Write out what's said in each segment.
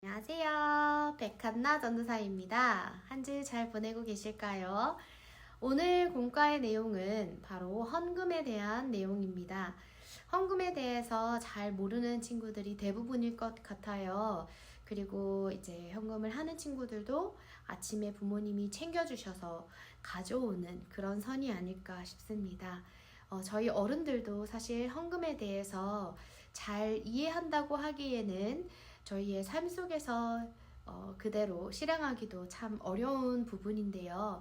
안녕하세요. 백한나 전도사입니다. 한 주 잘 보내고 계실까요? 오늘 공과의 내용은 바로 헌금에 대한 내용입니다. 헌금에 대해서 잘 모르는 친구들이 대부분일 것 같아요. 그리고 이제 헌금을 하는 친구들도 아침에 부모님이 챙겨주셔서 가져오는 그런 선이 아닐까 싶습니다. 저희 어른들도 사실 헌금에 대해서 잘 이해한다고 하기에는 저희의 삶 속에서 그대로 실행하기도 참 어려운 부분인데요.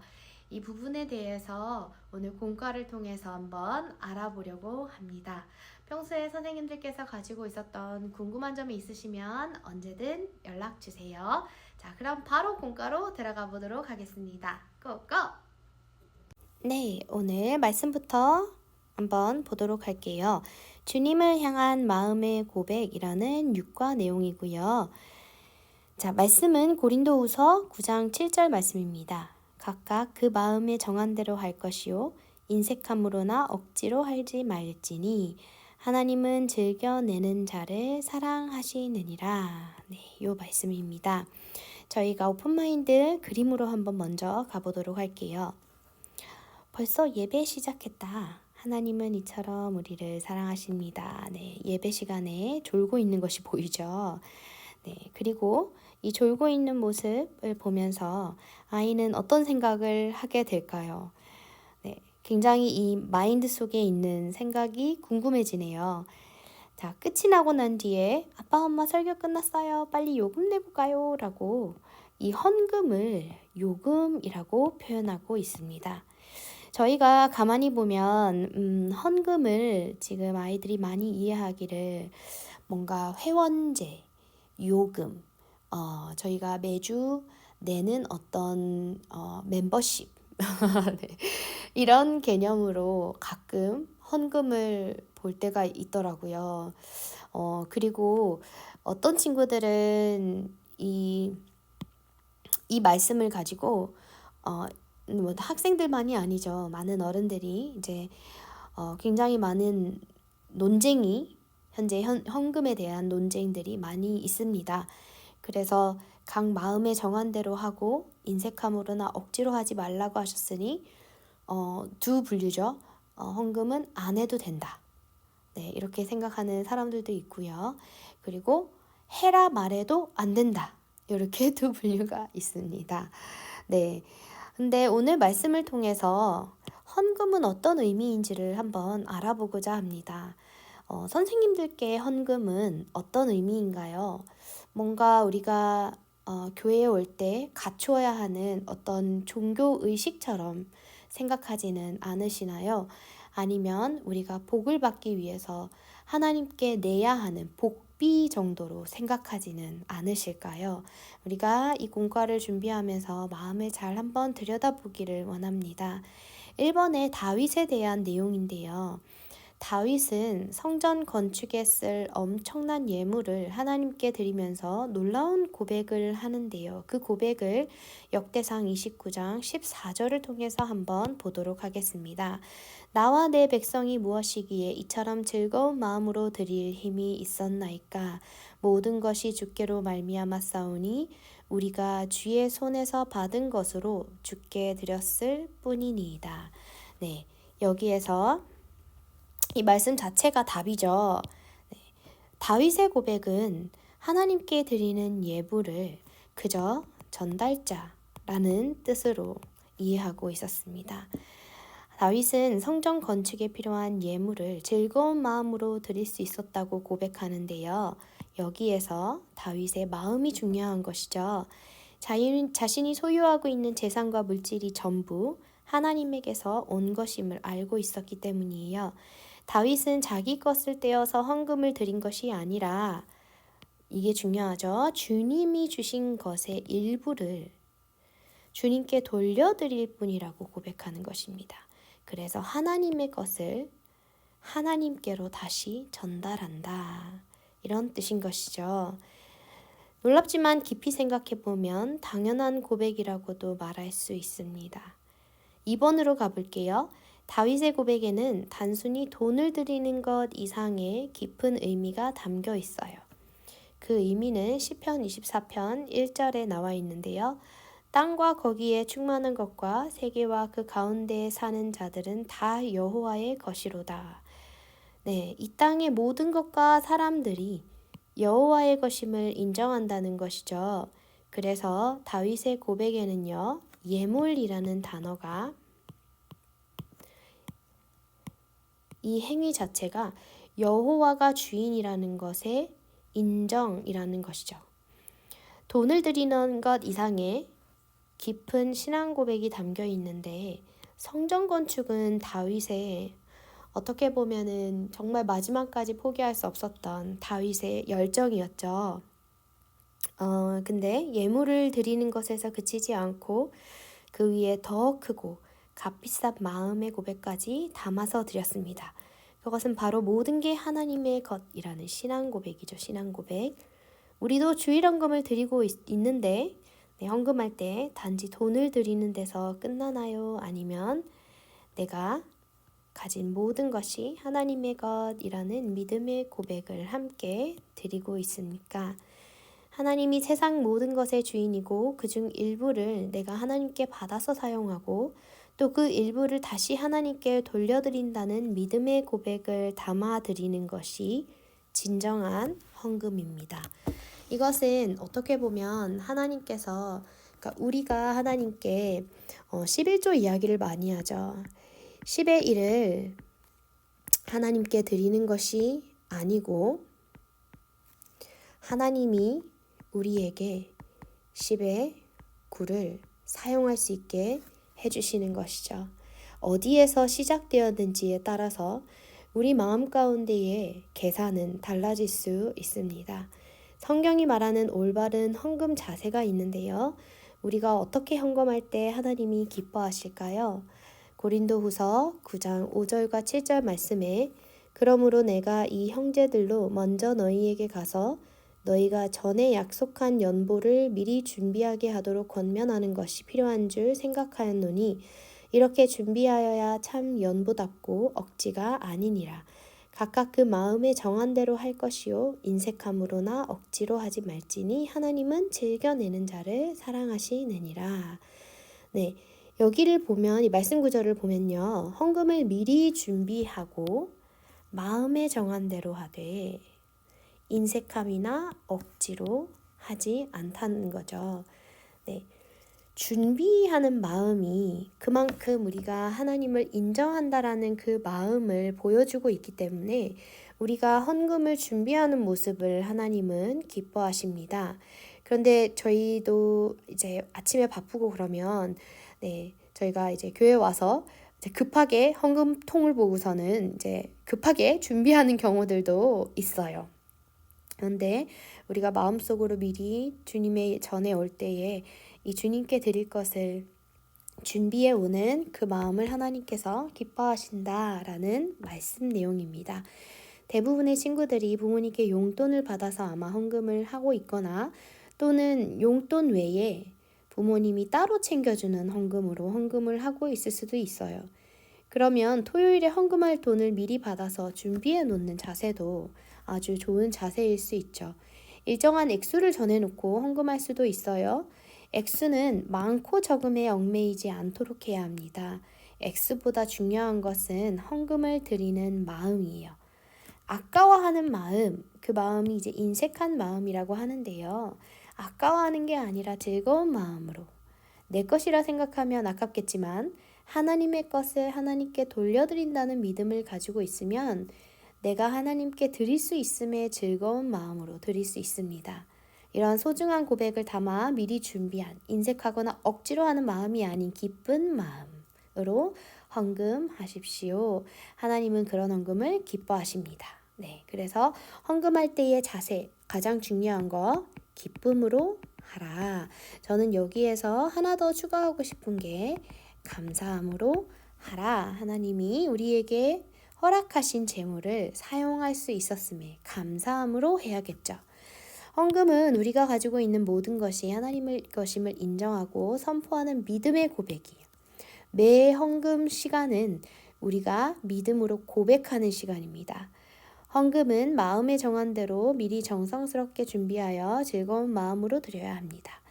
이 부분에 대해서 오늘 공과를 통해서 한번 알아보려고 합니다. 평소에 선생님들께서 가지고 있었던 궁금한 점이 있으시면 언제든 연락 주세요. 자, 그럼 바로 공과로 들어가 보도록 하겠습니다. 고고! 네, 오늘 말씀부터 한번 보도록 할게요. 주님을 향한 마음의 고백이라는 6과 내용이고요. 자, 말씀은 고린도후서 9장 7절 말씀입니다. 각각 그 마음에 정한 대로 할 것이요 인색함으로나 억지로 하지 말지니 하나님은 즐겨내는 자를 사랑하시느니라. 네, 요 말씀입니다. 저희가 오픈마인드 그림으로 한번 먼저 가보도록 할게요. 벌써 예배 시작했다. 하나님은 이처럼 우리를 사랑하십니다. 네, 예배 시간에 졸고 있는 것이 보이죠. 네, 그리고 이 졸고 있는 모습을 보면서 아이는 어떤 생각을 하게 될까요? 네, 굉장히 이 마인드 속에 있는 생각이 궁금해지네요. 자, 끝이 나고 난 뒤에 아빠 엄마 설교 끝났어요. 빨리 요금 내고 가요. 라고 이 헌금을 요금이라고 표현하고 있습니다. 저희가 가만히 보면 헌금을 지금 아이들이 많이 이해하기를 뭔가 회원제, 요금, 저희가 매주 내는 어떤 멤버십 네. 이런 개념으로 가끔 헌금을 볼 때가 있더라고요. 그리고 어떤 친구들은 이 말씀을 가지고 뭐 학생들만이 아니죠. 많은 어른들이 이제 굉장히 많은 논쟁이 현재 헌금에 대한 논쟁들이 많이 있습니다. 그래서 각 마음에 정한 대로 하고 인색함으로나 억지로 하지 말라고 하셨으니 두 분류죠. 헌금은 안 해도 된다. 네, 이렇게 생각하는 사람들도 있고요. 그리고 해라 말해도 안 된다. 이렇게 두 분류가 있습니다. 네. 근데 오늘 말씀을 통해서 헌금은 어떤 의미인지를 한번 알아보고자 합니다. 선생님들께 헌금은 어떤 의미인가요? 뭔가 우리가 교회에 올 때 갖추어야 하는 어떤 종교 의식처럼 생각하지는 않으시나요? 아니면 우리가 복을 받기 위해서 하나님께 내야 하는 복비 정도로 생각하지는 않으실까요? 우리가 이 공과를 준비하면서 마음을 잘 한번 들여다보기를 원합니다. 1번의 다윗에 대한 내용인데요. 다윗은 성전 건축에 쓸 엄청난 예물을 하나님께 드리면서 놀라운 고백을 하는데요. 그 고백을 역대상 29장 14절을 통해서 한번 보도록 하겠습니다. 나와 내 백성이 무엇이기에 이처럼 즐거운 마음으로 드릴 힘이 있었나이까? 모든 것이 주께로 말미암아 싸우니 우리가 주의 손에서 받은 것으로 주께 드렸을 뿐이니이다. 네, 여기에서 이 말씀 자체가 답이죠. 네, 다윗의 고백은 하나님께 드리는 예물을 그저 전달자라는 뜻으로 이해하고 있었습니다. 다윗은 성전 건축에 필요한 예물을 즐거운 마음으로 드릴 수 있었다고 고백하는데요. 여기에서 다윗의 마음이 중요한 것이죠. 자신이 소유하고 있는 재산과 물질이 전부 하나님에게서 온 것임을 알고 있었기 때문이에요. 다윗은 자기 것을 떼어서 헌금을 드린 것이 아니라 이게 중요하죠. 주님이 주신 것의 일부를 주님께 돌려드릴 뿐이라고 고백하는 것입니다. 그래서 하나님의 것을 하나님께로 다시 전달한다. 이런 뜻인 것이죠. 놀랍지만 깊이 생각해보면 당연한 고백이라고도 말할 수 있습니다. 2번으로 가볼게요. 다윗의 고백에는 단순히 돈을 드리는 것 이상의 깊은 의미가 담겨 있어요. 그 의미는 시편 24편 1절에 나와 있는데요. 땅과 거기에 충만한 것과 세계와 그 가운데에 사는 자들은 다 여호와의 것이로다. 네, 이 땅의 모든 것과 사람들이 여호와의 것임을 인정한다는 것이죠. 그래서 다윗의 고백에는요, 예물이라는 단어가 이 행위 자체가 여호와가 주인이라는 것의 인정이라는 것이죠. 돈을 드리는 것 이상의 깊은 신앙 고백이 담겨 있는데 성전 건축은 다윗의 어떻게 보면은 정말 마지막까지 포기할 수 없었던 다윗의 열정이었죠. 근데 예물을 드리는 것에서 그치지 않고 그 위에 더 크고 값비싼 마음의 고백까지 담아서 드렸습니다. 그것은 바로 모든 게 하나님의 것이라는 신앙 고백이죠. 신앙 고백. 우리도 주일헌금을 드리고 있는데 헌금할 때 단지 돈을 드리는 데서 끝나나요? 아니면 내가 가진 모든 것이 하나님의 것이라는 믿음의 고백을 함께 드리고 있습니까? 하나님이 세상 모든 것의 주인이고 그중 일부를 내가 하나님께 받아서 사용하고 또 그 일부를 다시 하나님께 돌려드린다는 믿음의 고백을 담아드리는 것이 진정한 헌금입니다. 이것은 어떻게 보면 하나님께서 그러니까 우리가 하나님께 11조 이야기를 많이 하죠. 10의 1을 하나님께 드리는 것이 아니고 하나님이 우리에게 10의 9를 사용할 수 있게 해주시는 것이죠. 어디에서 시작되었는지에 따라서 우리 마음 가운데의 계산은 달라질 수 있습니다. 성경이 말하는 올바른 헌금 자세가 있는데요. 우리가 어떻게 헌금할 때 하나님이 기뻐하실까요? 고린도후서 9장 5절과 7절 말씀에 그러므로 내가 이 형제들로 먼저 너희에게 가서 너희가 전에 약속한 연보를 미리 준비하게 하도록 권면하는 것이 필요한 줄 생각하였노니 이렇게 준비하여야 참 연보답고 억지가 아니니라. 각각 그 마음에 정한 대로 할 것이요 인색함으로나 억지로 하지 말지니 하나님은 즐겨내는 자를 사랑하시느니라. 네, 여기를 보면 이 말씀 구절을 보면요. 헌금을 미리 준비하고 마음에 정한 대로 하되 인색함이나 억지로 하지 않다는 거죠. 네. 준비하는 마음이 그만큼 우리가 하나님을 인정한다라는 그 마음을 보여주고 있기 때문에 우리가 헌금을 준비하는 모습을 하나님은 기뻐하십니다. 그런데 저희도 이제 아침에 바쁘고 그러면 저희가 이제 교회 와서 이제 급하게 헌금통을 보고서는 이제 급하게 준비하는 경우들도 있어요. 그런데 우리가 마음속으로 미리 주님의 전에 올 때에 이 주님께 드릴 것을 준비해 오는 그 마음을 하나님께서 기뻐하신다라는 말씀 내용입니다. 대부분의 친구들이 부모님께 용돈을 받아서 아마 헌금을 하고 있거나 또는 용돈 외에 부모님이 따로 챙겨주는 헌금으로 헌금을 하고 있을 수도 있어요. 그러면 토요일에 헌금할 돈을 미리 받아서 준비해 놓는 자세도 아주 좋은 자세일 수 있죠. 일정한 액수를 정해놓고 헌금할 수도 있어요. 액수는 많고 적음에 얽매이지 않도록 해야 합니다. 액수보다 중요한 것은 헌금을 드리는 마음이에요. 아까워하는 마음, 그 마음이 이제 인색한 마음이라고 하는데요. 아까워하는 게 아니라 즐거운 마음으로 내 것이라 생각하면 아깝겠지만 하나님의 것을 하나님께 돌려드린다는 믿음을 가지고 있으면 내가 하나님께 드릴 수 있음에 즐거운 마음으로 드릴 수 있습니다. 이러한 소중한 고백을 담아 미리 준비한 인색하거나 억지로 하는 마음이 아닌 기쁜 마음으로 헌금하십시오. 하나님은 그런 헌금을 기뻐하십니다. 네, 그래서 헌금할 때의 자세 가장 중요한 거 기쁨으로 하라. 저는 여기에서 하나 더 추가하고 싶은 게 감사함으로 하라. 하나님이 우리에게 허락하신 재물을 사용할 수 있었음에 감사함으로 해야겠죠. 헌금은 우리가 가지고 있는 모든 것이 하나님의 것임을 인정하고 선포하는 믿음의 고백이에요. 매 헌금 시간은 우리가 믿음으로 고백하는 시간입니다. 헌금은 마음에 정한 대로 미리 정성스럽게 준비하여 즐거운 마음으로 드려야 합니다.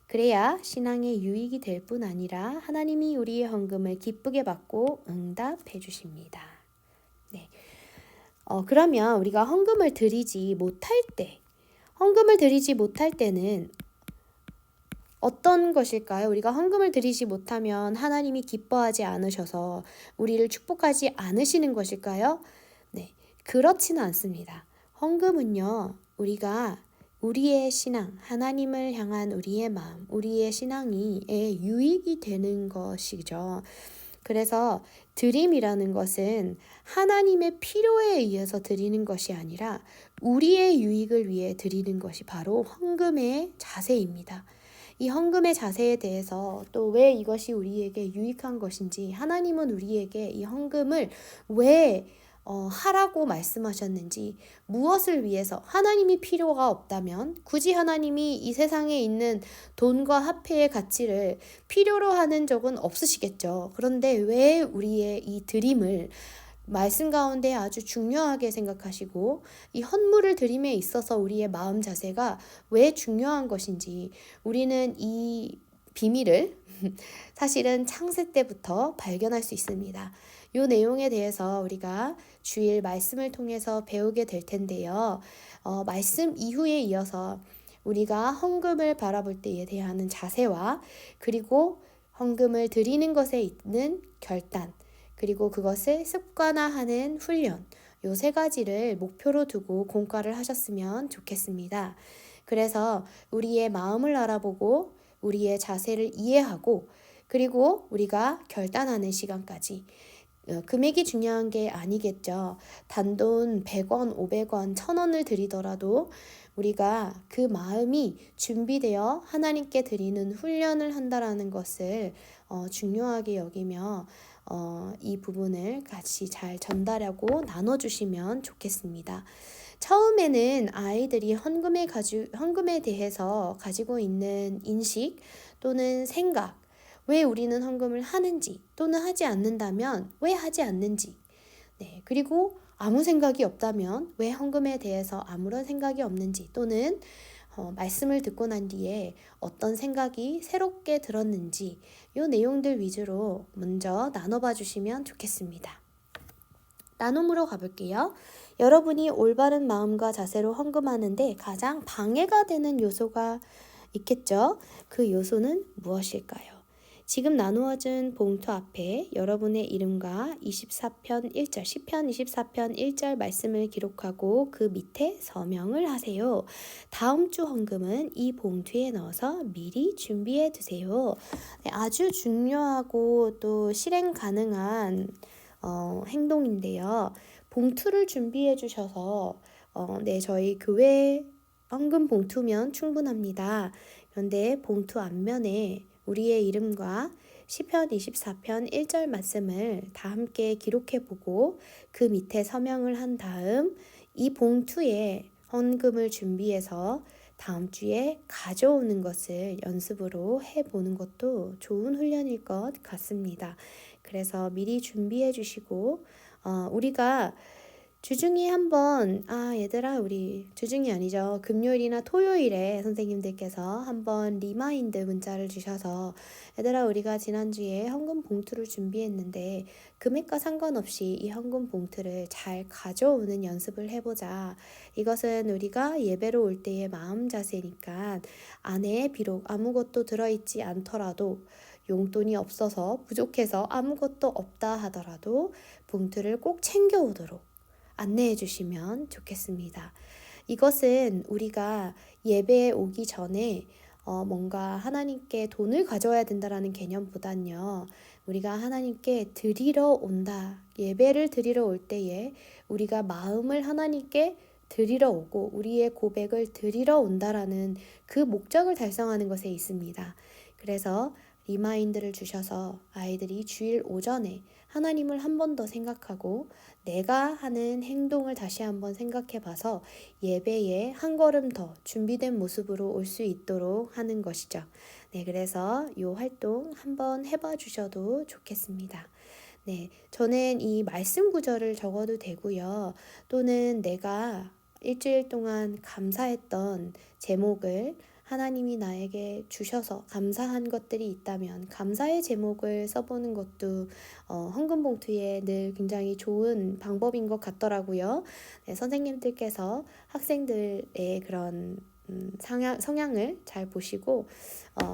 그래야 신앙에 유익이 될 뿐 아니라 하나님이 우리의 헌금을 기쁘게 받고 응답해 주십니다. 네. 그러면 우리가 헌금을 드리지 못할 때는 어떤 것일까요? 우리가 헌금을 드리지 못하면 하나님이 기뻐하지 않으셔서 우리를 축복하지 않으시는 것일까요? 네, 그렇지는 않습니다. 헌금은요, 우리가 우리의 신앙, 하나님을 향한 우리의 마음, 우리의 신앙이 유익이 되는 것이죠. 그래서 드림이라는 것은 하나님의 필요에 의해서 드리는 것이 아니라 우리의 유익을 위해 드리는 것이 바로 헌금의 자세입니다. 이 헌금의 자세에 대해서 또 왜 이것이 우리에게 유익한 것인지, 하나님은 우리에게 이 헌금을 왜 하라고 말씀하셨는지, 무엇을 위해서, 하나님이 필요가 없다면 굳이 하나님이 이 세상에 있는 돈과 화폐의 가치를 필요로 하는 적은 없으시겠죠. 그런데 왜 우리의 이 드림을 말씀 가운데 아주 중요하게 생각하시고 이 헌물을 드림에 있어서 우리의 마음 자세가 왜 중요한 것인지 우리는 이 비밀을 사실은 창세 때부터 발견할 수 있습니다. 이 내용에 대해서 우리가 주일 말씀을 통해서 배우게 될 텐데요. 말씀 이후에 이어서 우리가 헌금을 바라볼 때에 대한 자세와 그리고 헌금을 드리는 것에 있는 결단, 그리고 그것을 습관화하는 훈련, 요 세 가지를 목표로 두고 공과를 하셨으면 좋겠습니다. 그래서 우리의 마음을 알아보고 우리의 자세를 이해하고 그리고 우리가 결단하는 시간까지, 금액이 중요한 게 아니겠죠. 단돈 100원, 500원, 1000원을 드리더라도 우리가 그 마음이 준비되어 하나님께 드리는 훈련을 한다라는 것을 중요하게 여기며 이 부분을 같이 잘 전달하고 나눠주시면 좋겠습니다. 처음에는 아이들이 헌금에 대해서 가지고 있는 인식 또는 생각, 왜 우리는 헌금을 하는지 또는 하지 않는다면 왜 하지 않는지, 네, 그리고 아무 생각이 없다면 왜 헌금에 대해서 아무런 생각이 없는지 또는 말씀을 듣고 난 뒤에 어떤 생각이 새롭게 들었는지 이 내용들 위주로 먼저 나눠봐 주시면 좋겠습니다. 나눔으로 가볼게요. 여러분이 올바른 마음과 자세로 헌금하는데 가장 방해가 되는 요소가 있겠죠? 그 요소는 무엇일까요? 지금 나누어진 봉투 앞에 여러분의 이름과 24편 1절, 시편 24편 1절 말씀을 기록하고 그 밑에 서명을 하세요. 다음 주 헌금은 이 봉투에 넣어서 미리 준비해 두세요. 네, 아주 중요하고 또 실행 가능한 행동인데요. 봉투를 준비해 주셔서 네, 저희 교회 헌금 봉투면 충분합니다. 그런데 봉투 앞면에 우리의 이름과 시편 24편 1절 말씀을 다 함께 기록해 보고 그 밑에 서명을 한 다음 이 봉투에 헌금을 준비해서 다음 주에 가져오는 것을 연습으로 해보는 것도 좋은 훈련일 것 같습니다. 그래서 미리 준비해 주시고 우리가 주중에 한번 얘들아 우리 주중이 아니죠. 금요일이나 토요일에 선생님들께서 한번 리마인드 문자를 주셔서 얘들아 우리가 지난주에 헌금 봉투를 준비했는데 금액과 상관없이 이 헌금 봉투를 잘 가져오는 연습을 해보자. 이것은 우리가 예배로 올 때의 마음 자세니까 안에 비록 아무것도 들어있지 않더라도 용돈이 없어서 부족해서 아무것도 없다 하더라도 봉투를 꼭 챙겨오도록 안내해 주시면 좋겠습니다. 이것은 우리가 예배에 오기 전에 뭔가 하나님께 돈을 가져와야 된다라는 개념보단요. 우리가 하나님께 드리러 온다. 예배를 드리러 올 때에 우리가 마음을 하나님께 드리러 오고 우리의 고백을 드리러 온다라는 그 목적을 달성하는 것에 있습니다. 그래서 리마인드를 주셔서 아이들이 주일 오전에 하나님을 한 번 더 생각하고 내가 하는 행동을 다시 한번 생각해 봐서 예배에 한 걸음 더 준비된 모습으로 올 수 있도록 하는 것이죠. 네, 그래서 이 활동 한번 해봐 주셔도 좋겠습니다. 네, 저는 이 말씀 구절을 적어도 되고요. 또는 내가 일주일 동안 감사했던 제목을 하나님이 나에게 주셔서 감사한 것들이 있다면 감사의 제목을 써보는 것도 헌금 봉투에 늘 굉장히 좋은 방법인 것 같더라고요. 네, 선생님들께서 학생들의 그런 성향을 잘 보시고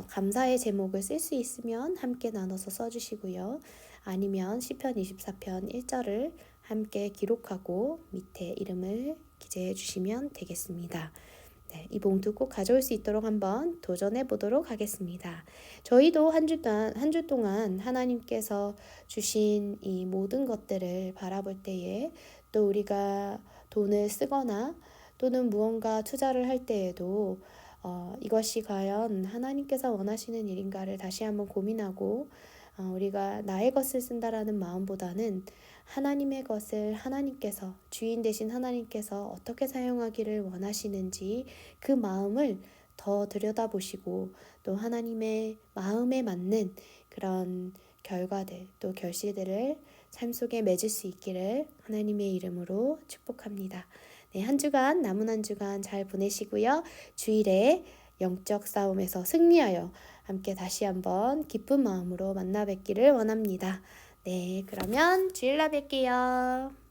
감사의 제목을 쓸 수 있으면 함께 나눠서 써주시고요. 아니면 시편 24편 1절을 함께 기록하고 밑에 이름을 기재해 주시면 되겠습니다. 네, 이 봉투 꼭 가져올 수 있도록 한번 도전해 보도록 하겠습니다. 저희도 한 주 동안 하나님께서 주신 이 모든 것들을 바라볼 때에 또 우리가 돈을 쓰거나 또는 무언가 투자를 할 때에도 이것이 과연 하나님께서 원하시는 일인가를 다시 한번 고민하고 우리가 나의 것을 쓴다라는 마음보다는 하나님의 것을 하나님께서 주인 되신 하나님께서 어떻게 사용하기를 원하시는지 그 마음을 더 들여다보시고 또 하나님의 마음에 맞는 그런 결과들 또 결실들을 삶 속에 맺을 수 있기를 하나님의 이름으로 축복합니다. 네, 한 주간 남은 한 주간 잘 보내시고요. 주일에 영적 싸움에서 승리하여 함께 다시 한번 기쁜 마음으로 만나 뵙기를 원합니다. 네, 그러면 주일날 뵐게요.